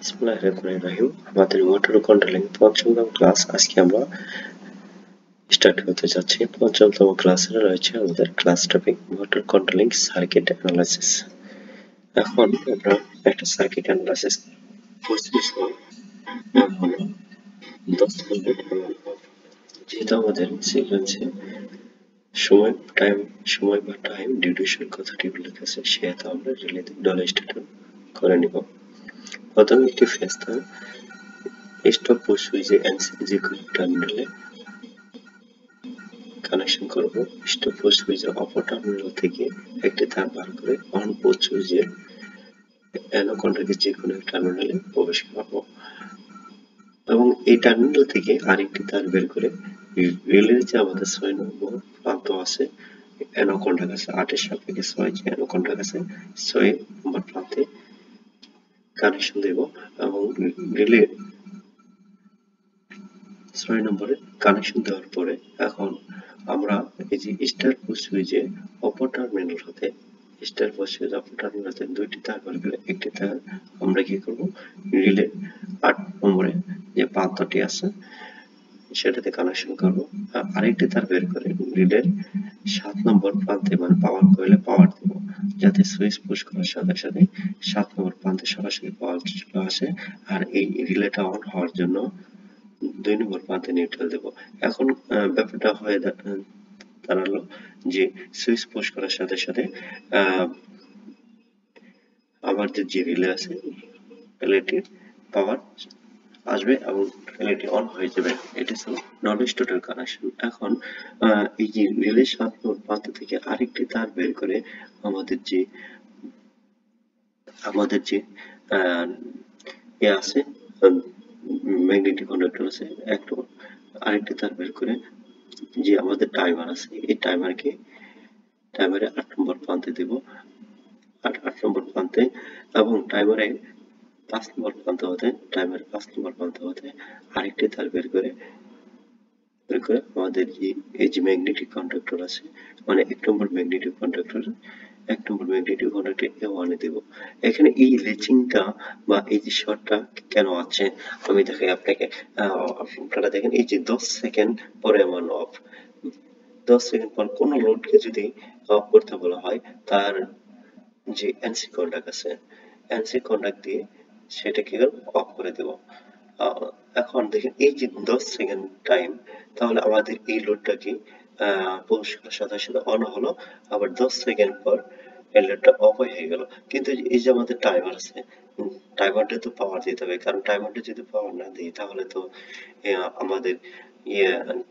বিসমিল্লাহিররহমানিররহিম। আমাদের motor controlling পঞ্চমতম class আজকে আমরা স্টার্ট করতে যাচ্ছি। পঞ্চমতম ক্লাসে রয়েছে আমাদের class topic motor controlling circuit analysis. এখন আমরা একটা সার্কিট অ্যানালাইসিস প্রসেস হলো 10 মিনিট যেহেতু আমাদের সিকোয়েন্সে সময় বা টাইম ডিউরেশন কথাটি উল্লেখ আছে, সেহেতু আমরা রিলেটিভ নলেজ করে নিব। প্রথমে একটি ফেজ তার স্টপ পুশ সুইচে এনসি টার্মিনালে কানেকশন করব। স্টপ পুশ সুইচের অপর টার্মিনাল থেকে একটি তার বার করে অন পুশ সুইচের অ্যানো কন্টাক্টের যে কোনো টার্মিনালে প্রবেশ করাবো এবং এই টার্মিনাল থেকে আরেকটি তার বের করে রিলের যে আমাদের 6 নম্বর প্রান্ত আছে অ্যানো কন্টাক্ট আছে 8 এর সাপেক্ষে 6 যে অ্যানো কন্টাক্ট আছে 6 নম্বর প্রান্তে কানেকশন দেব এবং রিলে 6 নম্বরে কানেকশন দেওয়ার পরে এখন আমরা এই যে স্টার পুশ সুইচে অপর টার্মিনাল হতে স্টার পুশ সুইচ অপর টার্মিনাল হতে দুইটি তার বের করে একটি তার আমরা কি করব রিলে 8 নম্বরে যে প্রান্তটি আছে সেটাতে কানেকশন করব আর আরেকটি তার বের করে রিলের 7 নম্বর প্রান্তে মানে পাওয়ার কয়েলে পাওয়ার দেব যাতে সুইচ পুশ করার সাথে সাথে 7 নম্বর প্রান্তে সরাসরি পাওয়ার চলে আসে আর এই রিলেটা অন হওয়ার জন্য 2 নম্বর প্রান্তে নিউট্রাল দেব। এখন ব্যাপারটা হয়ে দাঁড়ালো যে সুইচ পুশ করার সাথে সাথে আমাদের যে রিলে আছে রিলেটির পাওয়ার আসবে এবং রিলেটি অন হয়ে যাবে। এটা ছিল নলেজ টোটাল কানেকশন। এখন এই যে রিলে 7 নম্বর প্রান্ত থেকে আরেকটি তার বের করে আমাদের যে আছে ম্যাগনেটিক কন্ডাক্টর আছে একটু আরেকটি তার বের করে যে আমাদের টাইমার আছে এই টাইমারে 8 নম্বর প্রান্তে দেব 8 নম্বর প্রান্তে এবং টাইমারে 5 নম্বর প্রান্ত হতে টাইমারে 5 নম্বর প্রান্ত হতে আরেকটি তার বের করে আমাদের এই যে ম্যাগনেটিক কন্ডাক্টর আছে মানে 1 নম্বর ম্যাগনেটিক কন্ডাক্টর A1 এ দেব। এখানে এই লেচিংটা বা এই যে শর্টটা কেন আছে আমি দেখাই আপনাকে। আপনারা দেখেন এই যে 10 সেকেন্ড পরে এমন অফ 10 সেকেন্ড পর কোন লোডকে যদি অফ করতে বলা হয় তার যে এনসি কন্ডাক্ট আছে এনসি কন্ডাক্ট দিয়ে সেটাকে অফ করে দেব। এখন দেখেন এই যে 10 সেকেন্ড টাইম তাহলে আমাদের এই লোডটাকে পুশ করার সাথে সাথে অন হলো আবার 10 সেকেন্ড পর এই লোডটা অফ হয়ে গেল কিন্তু এই যে আমাদের টাইমার আছে টাইমারটা তো পাওয়ার দিতে হবে কারণ টাইমারটা যদি পাওয়ার না দিই তাহলে তো আমাদের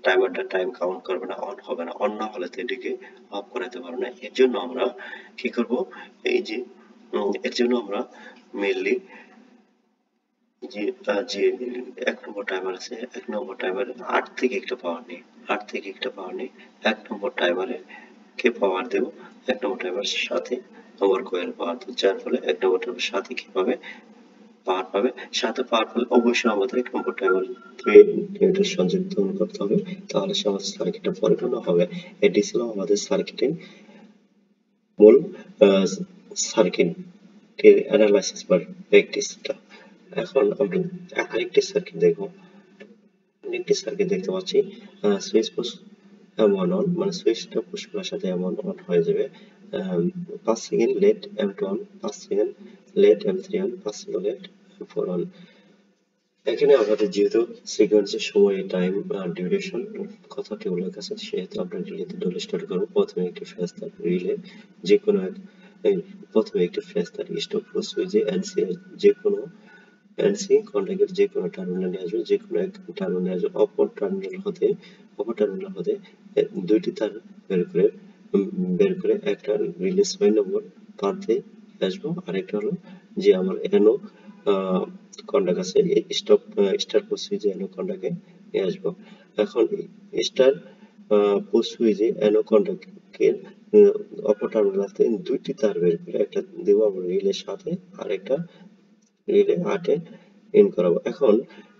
টাইমারটা টাইম কাউন্ট করবে না অন হবে না অন না হলে তো এটাকে অফ করাতে পারবো না এর জন্য আমরা কি করব এই যে এর জন্য আমরা মেইনলি যে 1 নম্বর টাইমার আছে 1 নম্বর টাইমারে 8 থেকে একটা পাওয়ার নেই 1 নম্বর টাইমারে কে পাওয়ার দেব 1 নম্বর টাইমারের সাথে পাওয়ার কয়েল পাওয়ার দেব যার ফলে 1 নম্বর টাইমারের সাথে কি পাবে পাওয়ার পাবে সাথে পাওয়ার পেলে অবশ্যই আমাদের 1 নম্বর টাইমার নিউট্রাল সংযুক্ত করতে হবে তাহলে সে আমাদের সার্কিটটা পরিপূর্ণ হবে। এটি ছিল আমাদের সার্কিটের মূল সার্কিট অ্যানালাইসিস বা প্র্যাকটিসটা। এখন আমরা আরেকটি সার্কিট দেখব একটি সার্কিট দেখতে পাচ্ছি সুইচ পুশ M1 অন মানে সুইচটা পুশ করার সাথে M1 অন হয়ে যাবে 5 second late M2 on 5 second late M3 on 5 second late M4 on. এখানে আমাদের যেহেতু সিকোয়েন্সের সময় টাইম ডিউরেশন কথাটি উল্লেখ আছে সেহেতু আমরা রিলেতে ডলে স্টার্ট করবো প্রথমে একটি ফেজ তার রিলে যে কোনো প্রথমে একটি ফেজ তার স্টপ পুশ সুইচে এনসি কন্টাক্টের যে কোনো টার্মিনালে আসবে যে কোনো এক টার্মিনালে আসবে অপর টার্মিনাল হতে দুইটি তার বের করে একটা রিলে 6 নম্বর প্রান্তে আসবো আরেকটা হলো যে আমার এনো কন্টাক্ট আছে স্টার পুশ সুইচে এনো কন্টাক্টে নিয়ে আসবো। এখন স্টার পুশ সুইচে এনো কন্টাক্টের অপর টার্মিনাল হতে দুইটি তার বের করে একটা দেব আমরা রিলের সাথে আর একটা রিলে 8 এ ইন করাবো। এখন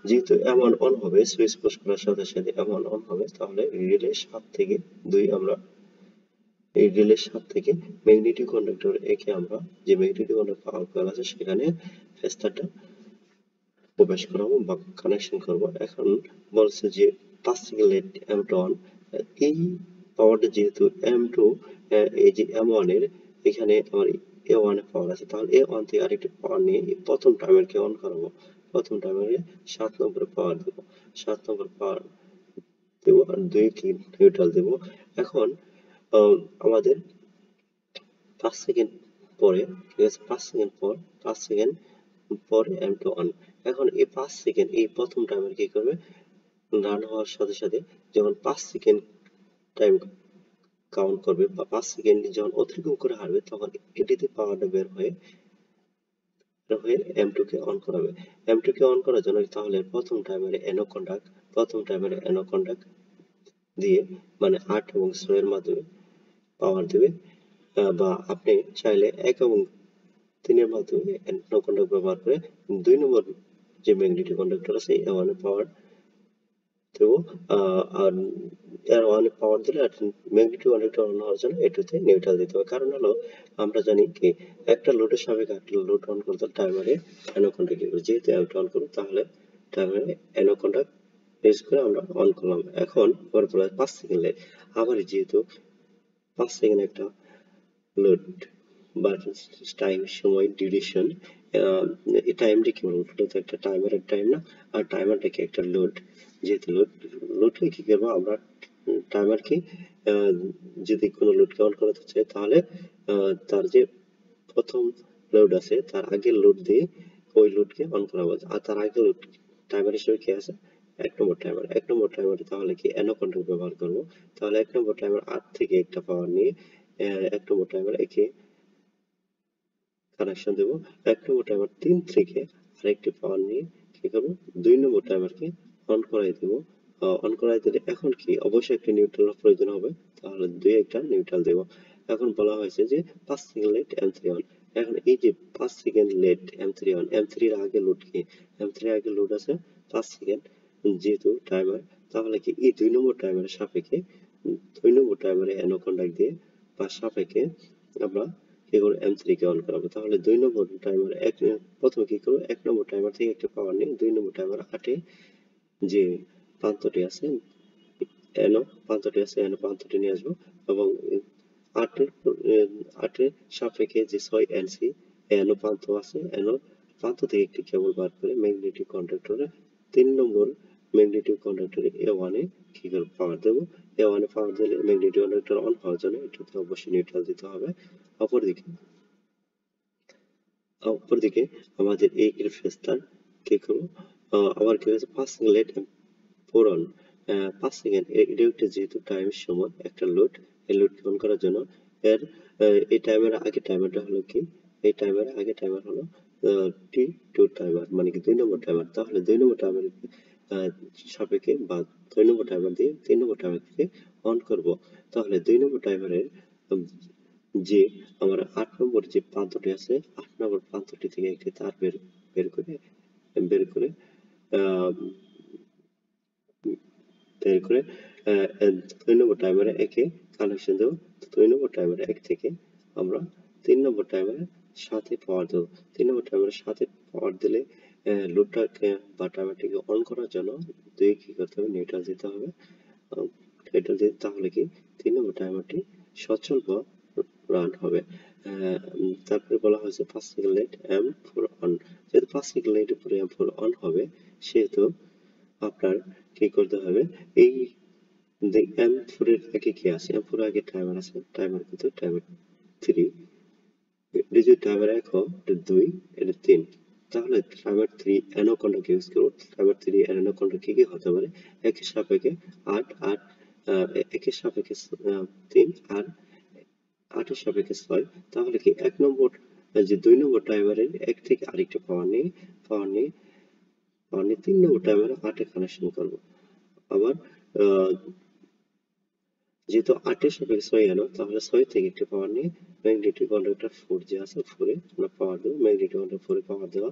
যেহেতু M1 অন হবে সুইচ পুশ করার সাথে সাথে M1 অন হবে তাহলে রিলে 7 থেকে 2 আমরা এই রিলের 7 থেকে ম্যাগনেটিক কন্ডাক্টর একে আমরা যে ম্যাগনেটিক কন্ডাক্টর পাওয়ার কয়েল আছে সেখানে ফেজ তারটা প্রবেশ করাবো বা কানেকশন করব। এখন বলছে যে 5 সেকেন্ড লেট M2 অন। এই পাওয়ারটা যেহেতু M2, এই যে M1 এর এখানে আমার A1 এ পাওয়ার আছে, তাহলে A1 থেকে আরেকটি পাওয়ার নিয়ে এই প্রথম টাইমারকে অন করাবো। প্রথম টাইমারে 7 নম্বরে পাওয়ার দেবো, 7 নম্বর পাওয়ার দেবো আর 2 কি নিউট্রাল দেবো। এখন আমাদের 5 সেকেন্ড পরে, ঠিক আছে, 5 সেকেন্ড পর, 5 সেকেন্ড পরে M2 অন। এখন এই 5 সেকেন্ড এই প্রথম টাইমার কি করবে, রান হওয়ার সাথে সাথে যখন 5 সেকেন্ড টাইম কাউন্ট করবে বা 5 সেকেন্ড যখন অতিক্রম করে হারবে, তখন এটিতে পাওয়ারটা বের হয়ে M2 কে অন করাবে। M2 কে অন করার জন্য তাহলে প্রথম টাইমারে এনো কন্ডাক্ট দিয়ে মানে 8 এবং 6 এর মাধ্যমে পাওয়ার দেবে। বা আপনি চাইলে 1 এবং 3 এর মাধ্যমে এনো কন্ডাক্ট ব্যবহার করে 2 নম্বর যে ম্যাগনেটিক কন্ডাক্টর আছে A1 এ পাওয়ার দেবো। আর A1 এ পাওয়ার দিলে আর ম্যাগনেটিক কন্ডাক্টর অন হওয়ার জন্য A2 তে নিউট্রাল দিতে হবে। কারণ হলো আমরা জানি কি একটা লোডের সাপেক্ষে একটা লোড অন করতে টাইমারে এনো কন্ডাক্ট যেহেতু M2 অন করবো, তাহলে টাইমারে এনো কন্ডাক্ট ইউজ করে আমরা অন করলাম। এখন পরে 5 সেকেন্ড আবার যেহেতু 5 সেকেন্ড একটা লোড বা টাইম, সময়, ডিউরেশন, এই টাইমটা কি বলবো, এটা তো একটা টাইমারের টাইম না, আর টাইমারটা কি একটা লোড। যেহেতু লোডকে কি করবো আমরা, টাইমারকে যদি কোনো লোডকে অন করাতে চাই, তাহলে তার যে প্রথম লোড আছে তার আগের লোড দিয়ে ওই লোডকে অন করাবো। আর তার আগে লোড টাইমার হিসেবে কি আছে, 1 নম্বর টাইমারে তাহলে কি এনো কন্ট্রোল ব্যবহার করব। তাহলে 1 নম্বর টাইমার 8 থেকে একটা পাওয়ার নিয়ে 1 নম্বর টাইমার একে কানেকশন দেবো। 1 নম্বর টাইমার 3 থেকে আরেকটি পাওয়ার নিয়ে কি করবো, 2 নম্বর টাইমারকে অন করাই দেবো। অন করাই দিলে এখন কি অবশ্যই একটি নিউট্রাল প্রয়োজন হবে, তাহলে 2 একটা নিউট্রাল দেবো। এখন বলা হয়েছে যে 5 সেকেন্ড লেট M3 অন। এখন এই যে 5 second late M3 on, M3 এর আগে লোড কি, M3 এর আগে লোড আছে 5 সেকেন্ড, যেহেতু টাইমার, তাহলে কি এই 2 নম্বর টাইমারের সাপেক্ষে 2 নম্বর টাইমারে এনো কন্ডাক্ট দিয়ে বা সাপেক্ষে আমরা কি করে M3 কে অন করাবো। তাহলে 2 নম্বর টাইমার প্রথমে কি করবো, 1 নম্বর টাইমার থেকে একটা পাওয়ার নিয়ে 2 নম্বর টাইমার 8 যে প্রান্তটি আছে এনো প্রান্তটি নিয়ে আসবো এবং আটের আটের সাপেক্ষে যে 6 NC এনো প্রান্ত আছে, এনো প্রান্ত থেকে একটি কেবল বার করে ম্যাগনেটিক কন্ডাক্টরে 3 নম্বর ম্যাগনেটিক কন্ডাক্টরে A1 এ কি করে পাওয়ার দেবো। A1 এ পাওয়ার দিলে ম্যাগনেটিক কন্ডাক্টর অন হওয়ার জন্য এটাতে অবশ্যই নিউট্রাল দিতে হবে। অপরদিকে আমাদের এই ফেজটা কি করবো, আবার কি হয়েছে 5 second late four on. 5 second এটা একটা যেহেতু টাইম সময় একটা লোড, এই লোড অন করার জন্য এর এই টাইমের আগে টাইমারটা হলো কি, এই টাইমের আগে টাইমার হলো T2 টাইমার, মানে কি 2 নম্বর টাইমার। তাহলে 2 নম্বর টাইমার সাপেক্ষে বা 2 নম্বর টাইমার দিয়ে 3 নম্বর টাইমারকে অন করব। তাহলে 2 নম্বর টাইমারের যে আমার 8 নম্বর যে প্রান্তটি আছে, 8 নম্বর প্রান্তটি থেকে একটি তার বের করে আহ, বের করে 2 নম্বর টাইমারে একে কানেকশন দেবো। 2 নম্বর টাইমারে 1 থেকে আমরা 3 নম্বর টাইমারের সাথে পাওয়ার দেবো। 3 নম্বর টাইমারের সাথে পাওয়ার দিলে লোডটাকে বা টাইমারটিকে অন করার জন্য দুই কি করতে হবে, নিউট্রাল দিতে হবে। নিউট্রাল দিতে তাহলে কি 3 নম্বর টাইমারটি সচল বা রান হবে। তারপরে বলা হয়েছে 5 সেকেন্ড লেট M4 অন। যেহেতু 5 সেকেন্ড লেট পরে M4 অন হবে, সেহেতু আপনার কি করতে হবে, এই M4 এর আগে কি আছে, M4 এর আগে টাইমার আছে, টাইমার কিন্তু টাইমার 3, এটা যদি টাইমার 1 হয় এটা 2, এটা 3, তাহলে টাইমার 3 অ্যানাকোন্ডা ইউজ করব। টাইমার 3 অ্যানাকোন্ডা কি কি হতে পারে, একের সাপেক্ষে 8 8, একের সাপেক্ষে 3 আর 8 এর সাপেক্ষে 6। তাহলে কি 1 নম্বর যে 2 নম্বর টাইমারের 1 থেকে আরেকটা পাওয়ার নিয়ে 3 নম্বর টাইমারে 8 এ কানেকশন করব। আবার আহ, যেহেতু 8 এর সাপেক্ষে 6 এলো, তাহলে 6 থেকে একটি পাওয়ার নিয়ে ম্যাগনেটিক কন্ডাক্টর 4 যে আছে 4 এ আমরা পাওয়ার দেবো। ম্যাগনেটিক কন্ডাক্টর 4 এ পাওয়ার দেওয়া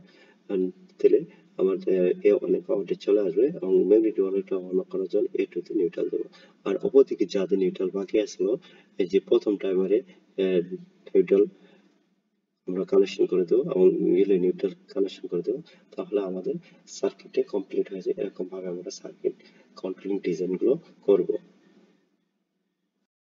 দিলে আমাদের অনেক পাওয়ারটি চলে আসবে এবং ম্যাগনেটিক কন্ডাক্টর অন করার জন্য A2 তে নিউট্রাল দেবো। আর অপরদিকে যাদের নিউট্রাল বাকি আসলো, এই যে প্রথম টাইমারে নিউট্রাল আমরা কানেকশন করে দেবো এবং রিলে নিউট্রাল কানেকশন করে দেবো, তাহলে আমাদের সার্কিটে কমপ্লিট হয়ে যায়। এরকম ভাবে আমরা সার্কিট কন্ট্রোলিং ডিজাইন গুলো করবো।